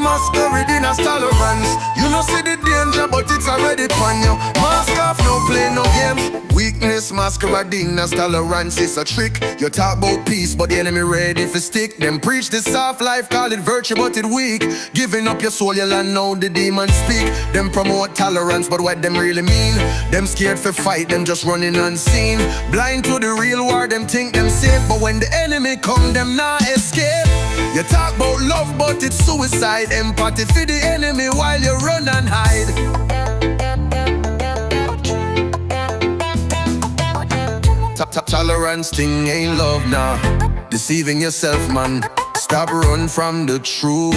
masquerading as tolerance. You know see the danger, but it's already upon you. Mask off, no play, no game. Weakness masquerading as tolerance is a trick. You talk about peace, but the enemy ready for stick. Them preach this soft life, call it virtue, but it weak. Giving up your soul, you'll know the demons speak. Them promote tolerance, but what them really mean? Them scared for fight, them just running unseen. Blind to the real war, them think them safe, but when the enemy come, them not escape. You talk about love, but it's suicide. Empathy for the enemy while you run and hide. Tolerance thing ain't love now. Deceiving yourself, man. Stop run from the truth.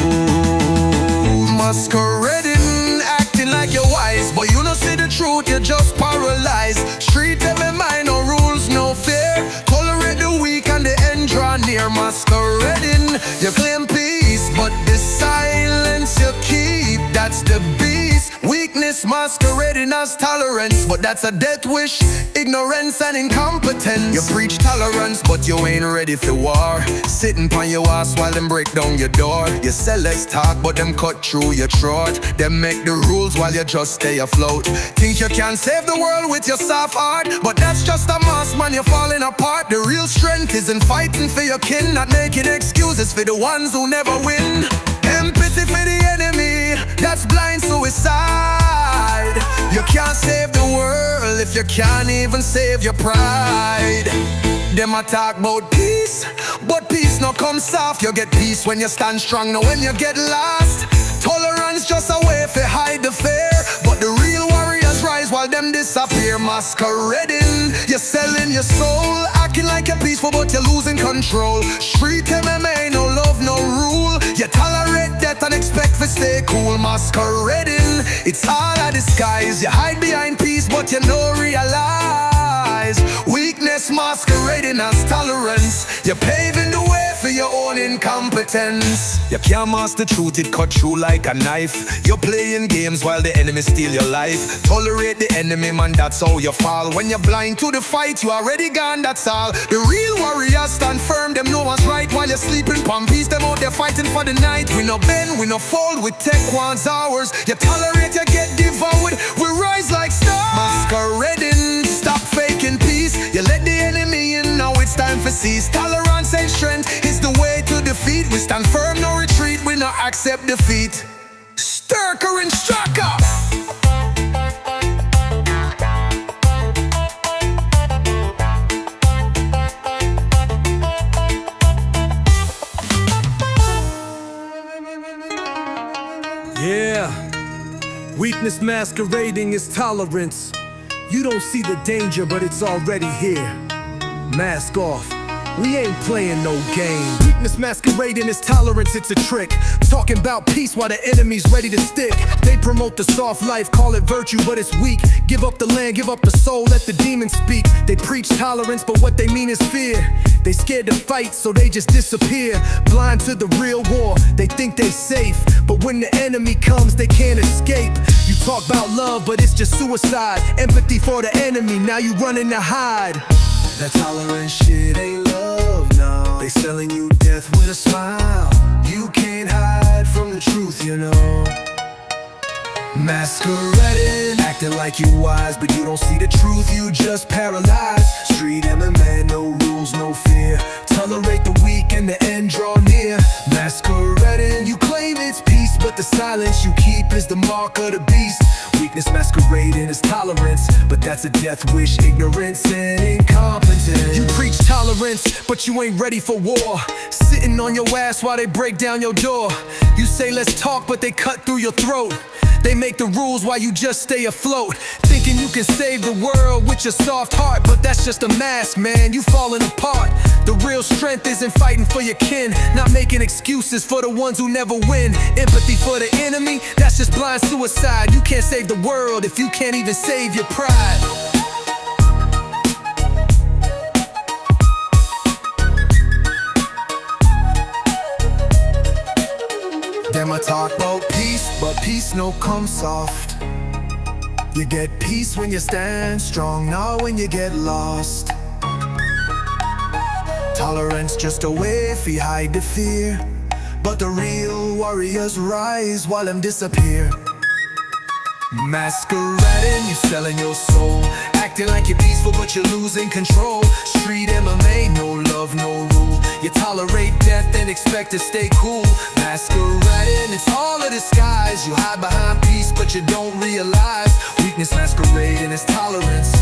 Masquerading, acting like you're wise, but you don't see the truth, you're just paralyzed. Street every mind, no rules, no fear. Tolerate the weak and the end draw near. Masquerading, you claim peace, but the silence you keep, that's the beast. Weakness masquerading as tolerance, but that's a death wish, ignorance and incompetence. You preach tolerance, but you ain't ready for war. Sitting on your ass while them break down your door. You say let's talk, but them cut through your throat. Them make the rules while you just stay afloat. Think you can save the world with your soft heart, but that's just a mask, man, you're falling apart. The real strength is in fighting for your kin, not making excuses for the ones who never win. Empathy for the enemy, that's blind suicide. You can't save the world if you can't even save your pride. Them a talk about peace, but peace no come soft. You get peace when you stand strong, not when you get lost. Tolerance just a way to hide the fear, but the real warriors rise while them disappear. Masquerading, you're selling your soul, acting like you're peaceful but you're losing control. Street MMA, no love, no rule. You tolerate death and expect to stay cool. Masquerading, it's all a disguise. You hide behind peace but you no realize. Weakness masquerading as tolerance. You're paving the way for your own incompetence. You can't mask the truth, it cut through like a knife. You're playing games while the enemy steal your life. Tolerate the enemy, man, that's how you fall. When you're blind to the fight, you already gone, that's all. The real warriors stand firm, them know what's right. While you're sleeping, palm peace, them out there fighting for the night. We no bend, we no fold, we take one's hours. You tolerate, you get devoured, we rise like stars. Masquerading, stop faking peace. You let the enemy in, now it's time for cease. Tolerance and strength is the way to defeat. We stand firm, no retreat, we not accept defeat. Stir current, struck up. Yeah, weakness masquerading is tolerance. You don't see the danger, but it's already here. Mask off, we ain't playing no game. Weakness masquerading is tolerance, it's a trick. Talking about peace while the enemy's ready to stick. They promote the soft life, call it virtue, but it's weak. Give up the land, give up the soul, let the demons speak. They preach tolerance, but what they mean is fear. They scared to fight, so they just disappear. Blind to the real war, they think they safe, but when the enemy comes, they can't escape. You talk about love, but it's just suicide. Empathy for the enemy, now you running to hide. That tolerance shit ain't love, no. They selling you death with a smile. You can't hide from the truth, you know. Masquerading, acting like you wise, but you don't see the truth, you just paralyzed. Street MMA, no rules, no fear. Tolerate the weak and the end draw near. Masquerading, you claim it's peace, but the silence you keep is the mark of the beast. Weakness masquerading is tolerance, but that's a death wish, ignorance and incompetence. You preach tolerance, but you ain't ready for war. Sitting on your ass while they break down your door. You say let's talk, but they cut through your throat. They make the rules while you just stay afloat. Thinking you can save the world with your soft heart, but that's just a mask, man, you falling apart. The real strength isn't fighting for your kin, not making excuses for the ones who never win. Empathy for the enemy, that's just blind suicide. You can't save the world if you can't even save your pride. Them a talk about peace, but peace no come soft. You get peace when you stand strong, not when you get lost. Tolerance just a way for you hide the fear, but the real warriors rise while them disappear. Masquerading, you selling your soul, acting like you're peaceful but you're losing control. Street MMA, no love, no rule. You tolerate death and expect to stay cool. Masquerading, it's all a disguise. You hide behind peace but you don't realize weakness masquerading as tolerance.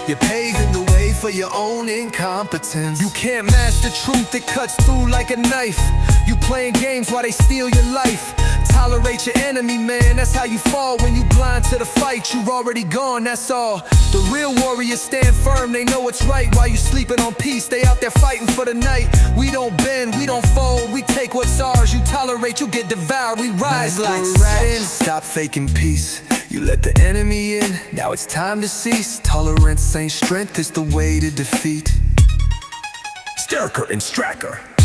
You're paving the way for your own incompetence. You can't match the truth, it cuts through like a knife. You playing games while they steal your life. Tolerate your enemy, man, that's how you fall. When you blind to the fight, you're already gone, that's all. The real warriors stand firm, they know what's right. While you sleeping on peace, they out there fighting for the night. We don't bend, we don't fold, we take what's ours. You tolerate, you get devoured, we rise like Masquerading, stop faking peace. You let the enemy in, now it's time to cease. Tolerance ain't strength, it's the way to defeat. Stirker and Stracker.